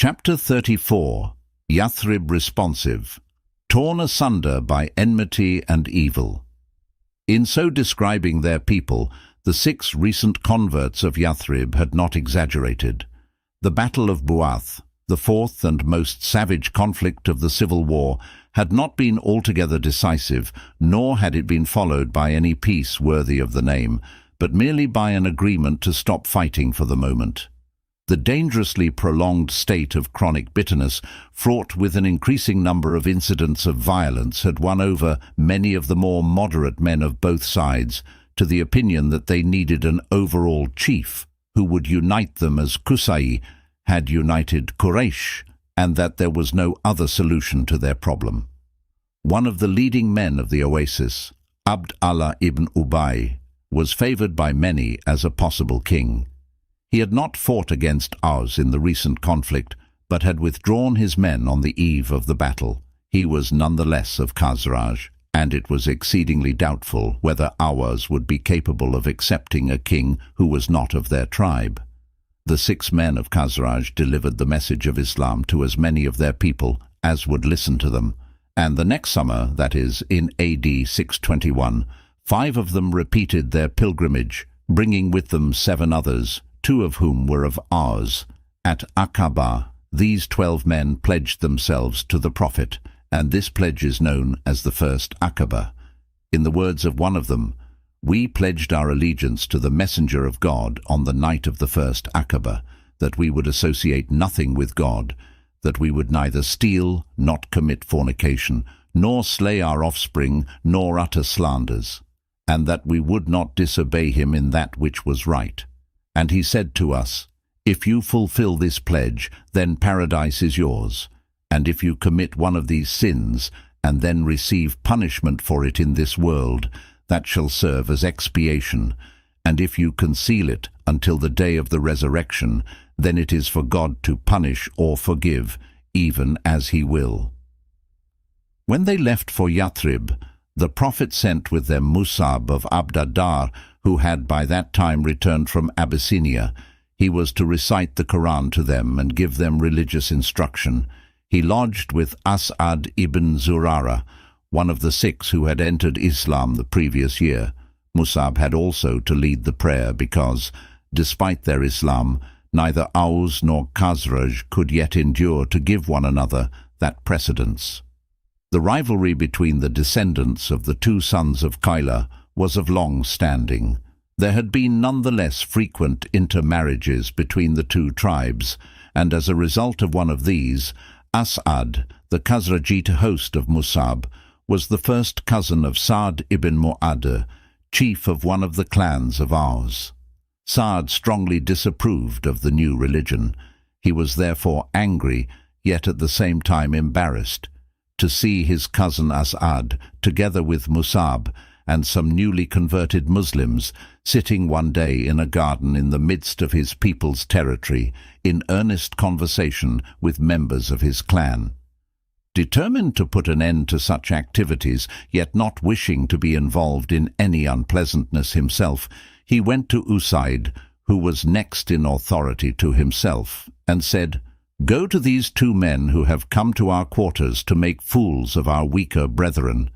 Chapter 34. Yathrib responsive, torn asunder by enmity and evil. In so describing their people, the 6 recent converts of Yathrib had not exaggerated. The Battle of Bu'ath, the 4th and most savage conflict of the civil war, had not been altogether decisive, nor had it been followed by any peace worthy of the name, but merely by an agreement to stop fighting for the moment. The dangerously prolonged state of chronic bitterness, fraught with an increasing number of incidents of violence, had won over many of the more moderate men of both sides to the opinion that they needed an overall chief who would unite them as Qusay had united Quraysh, and that there was no other solution to their problem. One of the leading men of the oasis, Abd Allah ibn Ubay, was favored by many as a possible king. He had not fought against Aus in the recent conflict, but had withdrawn his men on the eve of the battle. He was nonetheless of Khazraj, and it was exceedingly doubtful whether Aus would be capable of accepting a king who was not of their tribe. The 6 men of Khazraj delivered the message of Islam to as many of their people as would listen to them, and the next summer, that is, in AD 621, 5 of them repeated their pilgrimage, bringing with them 7 others, 2 of whom were of Aus. At Aqaba, these 12 men pledged themselves to the Prophet, and this pledge is known as the first Aqaba. In the words of one of them, "We pledged our allegiance to the Messenger of God on the night of the first Aqaba, that we would associate nothing with God, that we would neither steal, not commit fornication, nor slay our offspring, nor utter slanders, and that we would not disobey him in that which was right. And he said to us, if you fulfill this pledge, then paradise is yours. And if you commit one of these sins, and then receive punishment for it in this world, that shall serve as expiation. And if you conceal it until the day of the resurrection, then it is for God to punish or forgive, even as he will." When they left for Yathrib, the Prophet sent with them Mus'ab of Abd-Dar, who had by that time returned from Abyssinia. He was to recite the Quran to them and give them religious instruction. He lodged with As'ad ibn Zurara, one of the 6 who had entered Islam the previous year. Mus'ab had also to lead the prayer because, despite their Islam, neither Aus nor Khazraj could yet endure to give one another that precedence. The rivalry between the descendants of the 2 sons of Qayla was of long standing. There had been nonetheless frequent intermarriages between the 2 tribes, and as a result of one of these, As'ad, the Khazrajite host of Mus'ab, was the first cousin of Sa'd ibn Mu'adh, chief of one of the clans of Aus. Sa'd strongly disapproved of the new religion. He was therefore angry, yet at the same time embarrassed, to see his cousin As'ad, together with Mus'ab and some newly converted Muslims, sitting one day in a garden in the midst of his people's territory, in earnest conversation with members of his clan. Determined to put an end to such activities, yet not wishing to be involved in any unpleasantness himself, he went to Usaid, who was next in authority to himself, and said, "Go to these 2 men who have come to our quarters to make fools of our weaker brethren."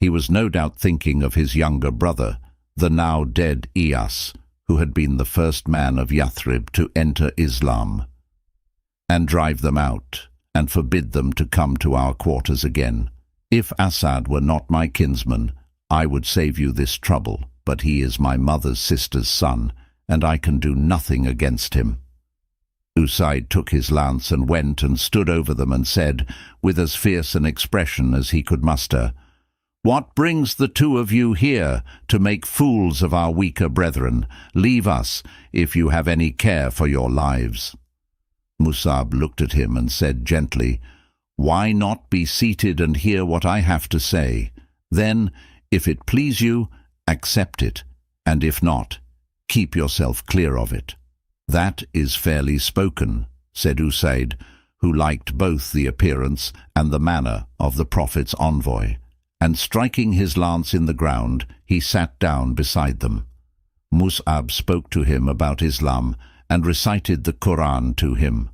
He was no doubt thinking of his younger brother, the now dead Iyas, who had been the first man of Yathrib to enter Islam. "And drive them out, and forbid them to come to our quarters again. If As'ad were not my kinsman, I would save you this trouble, but he is my mother's sister's son, and I can do nothing against him." Usaid took his lance and went and stood over them and said, with as fierce an expression as he could muster, "What brings the 2 of you here to make fools of our weaker brethren? Leave us, if you have any care for your lives." Mus'ab looked at him and said gently, "Why not be seated and hear what I have to say? Then, if it please you, accept it, and if not, keep yourself clear of it." "That is fairly spoken," said Usaid, who liked both the appearance and the manner of the Prophet's envoy, and striking his lance in the ground, he sat down beside them. Mus'ab spoke to him about Islam and recited the Quran to him,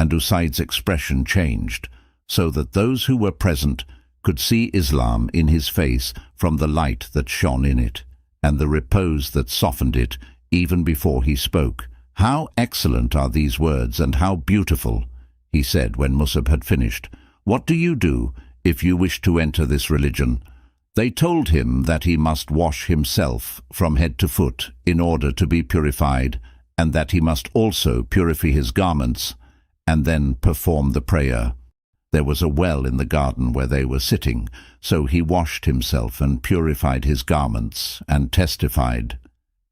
and Usaid's expression changed, so that those who were present could see Islam in his face from the light that shone in it, and the repose that softened it even before he spoke. "How excellent are these words, and how beautiful," he said when Musab had finished. "What do you do if you wish to enter this religion?" They told him that he must wash himself from head to foot in order to be purified, and that he must also purify his garments, and then perform the prayer. There was a well in the garden where they were sitting, so he washed himself and purified his garments, and testified,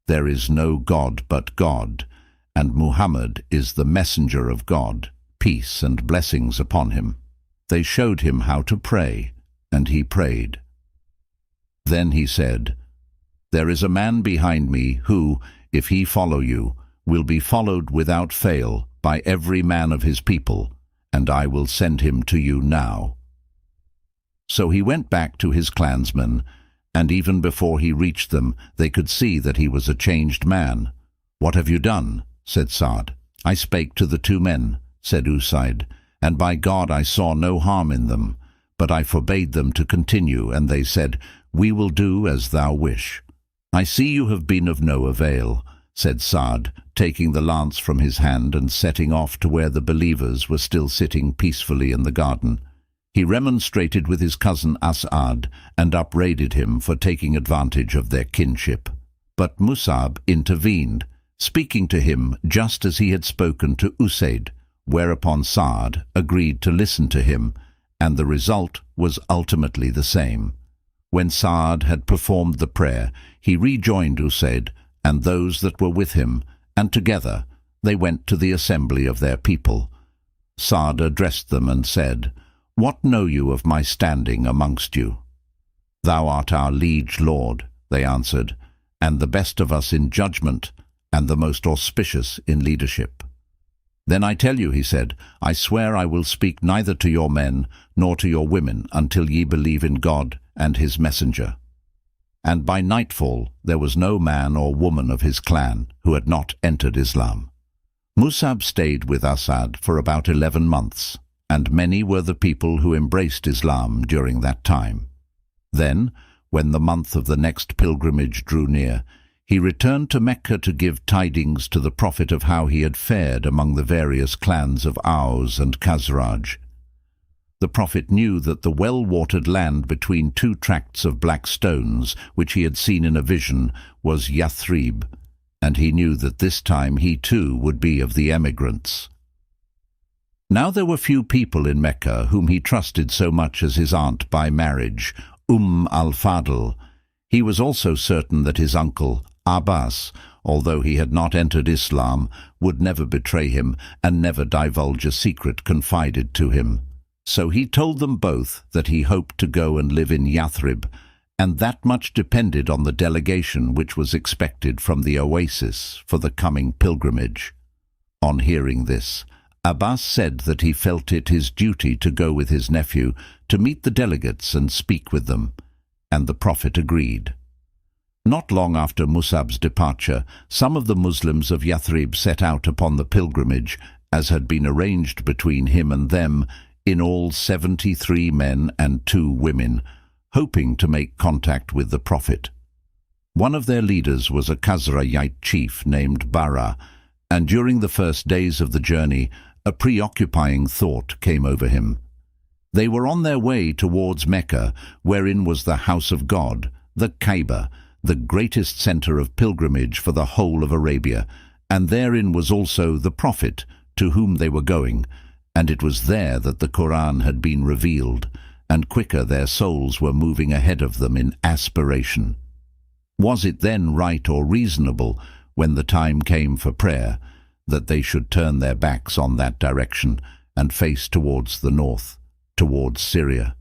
"There is no God but God, and Muhammad is the messenger of God, peace and blessings upon him." They showed him how to pray, and he prayed. Then he said, "There is a man behind me who, if he follow you, will be followed without fail by every man of his people, and I will send him to you now." So he went back to his clansmen, and even before he reached them, they could see that he was a changed man. "What have you done?" said Saad. "I spake to the two men," said Usaid, "and by God I saw no harm in them, but I forbade them to continue, and they said, 'We will do as thou wish.'" "I see you have been of no avail," said Saad, taking the lance from his hand and setting off to where the believers were still sitting peacefully in the garden. He remonstrated with his cousin As'ad and upbraided him for taking advantage of their kinship. But Musab intervened, speaking to him just as he had spoken to Usaid, whereupon Saad agreed to listen to him, and the result was ultimately the same. When Saad had performed the prayer, he rejoined Usaid and those that were with him, and together they went to the assembly of their people. Saad addressed them and said, "What know you of my standing amongst you?" "Thou art our liege lord," they answered, "and the best of us in judgment, and the most auspicious in leadership." "Then I tell you," he said, "I swear I will speak neither to your men nor to your women until ye believe in God and his messenger." And by nightfall there was no man or woman of his clan who had not entered Islam. Musab stayed with As'ad for about 11 months, and many were the people who embraced Islam during that time. Then, when the month of the next pilgrimage drew near, he returned to Mecca to give tidings to the Prophet of how he had fared among the various clans of Aus and Khazraj. The Prophet knew that the well-watered land between two tracts of black stones, which he had seen in a vision, was Yathrib, and he knew that this time he too would be of the emigrants. Now there were few people in Mecca whom he trusted so much as his aunt by marriage, al-Fadl. He was also certain that his uncle, Abbas, although he had not entered Islam, would never betray him and never divulge a secret confided to him. So he told them both that he hoped to go and live in Yathrib, and that much depended on the delegation which was expected from the oasis for the coming pilgrimage. On hearing this, Abbas said that he felt it his duty to go with his nephew to meet the delegates and speak with them, and the Prophet agreed. Not long after Musab's departure, some of the Muslims of Yathrib set out upon the pilgrimage, as had been arranged between him and them, in all 73 men and 2 women, hoping to make contact with the Prophet. One of their leaders was a Khazrajite chief named Bara, and during the first days of the journey, a preoccupying thought came over him. They were on their way towards Mecca, wherein was the house of God, the Kaaba, the greatest center of pilgrimage for the whole of Arabia, and therein was also the Prophet, to whom they were going, and it was there that the Quran had been revealed, and quicker their souls were moving ahead of them in aspiration. Was it then right or reasonable, when the time came for prayer, that they should turn their backs on that direction and face towards the north, towards Syria?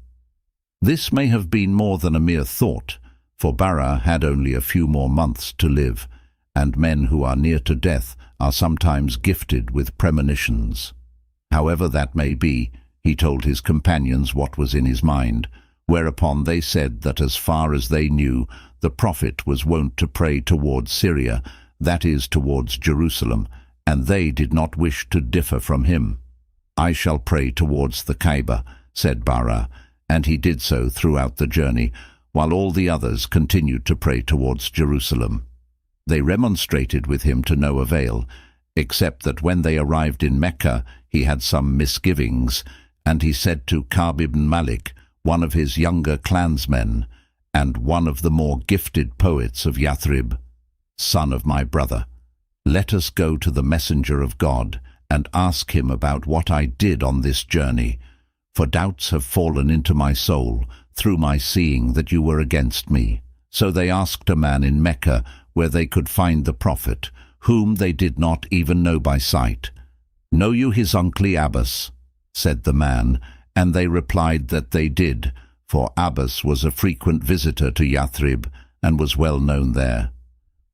This may have been more than a mere thought, for Bara had only a few more months to live, and men who are near to death are sometimes gifted with premonitions. However that may be, he told his companions what was in his mind, whereupon they said that as far as they knew, the Prophet was wont to pray towards Syria, that is, towards Jerusalem, and they did not wish to differ from him. "I shall pray towards the Kaaba," said Bara, and he did so throughout the journey, while all the others continued to pray towards Jerusalem. They remonstrated with him to no avail, except that when they arrived in Mecca he had some misgivings, and he said to Ka'b ibn Malik, one of his younger clansmen, and one of the more gifted poets of Yathrib, "Son of my brother, let us go to the messenger of God and ask him about what I did on this journey, for doubts have fallen into my soul through my seeing that you were against me." So they asked a man in Mecca where they could find the prophet, whom they did not even know by sight. "Know you his uncle Abbas?" said the man, and they replied that they did, for Abbas was a frequent visitor to Yathrib and was well known there.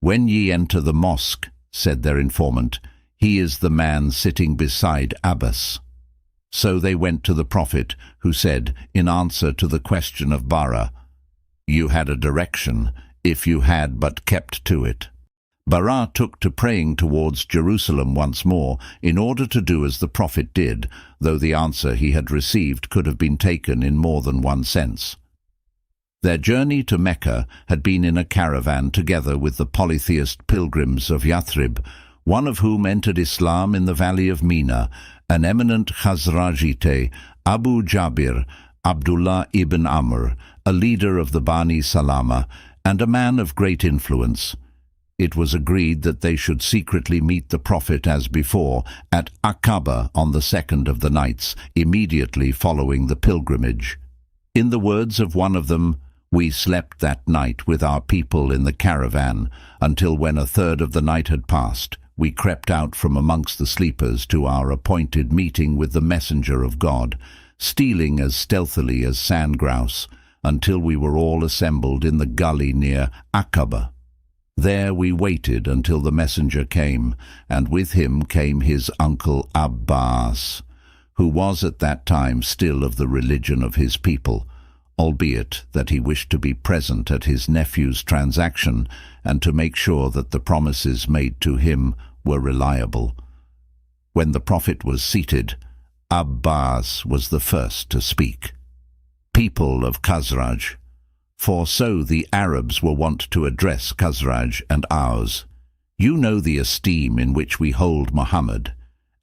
"When ye enter the mosque," said their informant, "he is the man sitting beside Abbas." So they went to the prophet, who said, in answer to the question of Bara, "You had a direction, if you had but kept to it." Bara took to praying towards Jerusalem once more, in order to do as the prophet did, though the answer he had received could have been taken in more than one sense. Their journey to Mecca had been in a caravan together with the polytheist pilgrims of Yathrib, one of whom entered Islam in the valley of Mina, an eminent Khazrajite, Abu Jabir, Abdullah ibn Amr, a leader of the Bani Salama, and a man of great influence. It was agreed that they should secretly meet the prophet as before at Aqaba on the second of the nights, immediately following the pilgrimage. In the words of one of them, "We slept that night with our people in the caravan, until when a third of the night had passed, we crept out from amongst the sleepers to our appointed meeting with the messenger of God, stealing as stealthily as sand-grouse, until we were all assembled in the gully near Aqaba. There we waited until the messenger came, and with him came his uncle Abbas, who was at that time still of the religion of his people, albeit that he wished to be present at his nephew's transaction and to make sure that the promises made to him were reliable. When the prophet was seated, Abbas was the first to speak. "People of Khazraj," for so the Arabs were wont to address Khazraj and ours, "you know the esteem in which we hold Muhammad,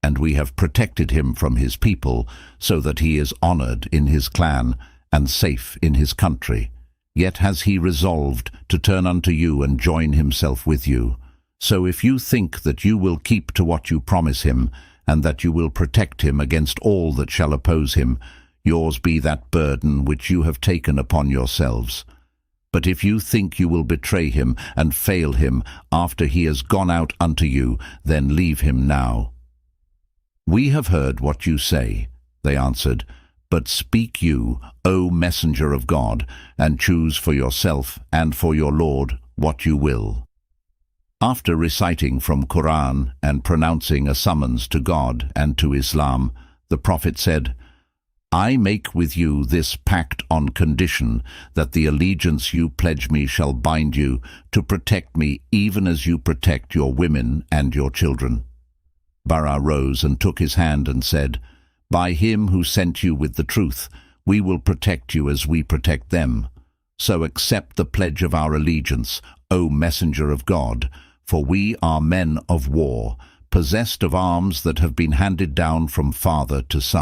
and we have protected him from his people, so that he is honored in his clan and safe in his country. Yet has he resolved to turn unto you and join himself with you. So if you think that you will keep to what you promise him, and that you will protect him against all that shall oppose him, yours be that burden which you have taken upon yourselves. But if you think you will betray him and fail him after he has gone out unto you, then leave him now." "We have heard what you say," they answered, "but speak you, O messenger of God, and choose for yourself and for your Lord what you will." After reciting from Quran and pronouncing a summons to God and to Islam, the Prophet said, "I make with you this pact on condition that the allegiance you pledge me shall bind you to protect me even as you protect your women and your children." Bara rose and took his hand and said, "By him who sent you with the truth, we will protect you as we protect them. So accept the pledge of our allegiance, O messenger of God, for we are men of war, possessed of arms that have been handed down from father to son."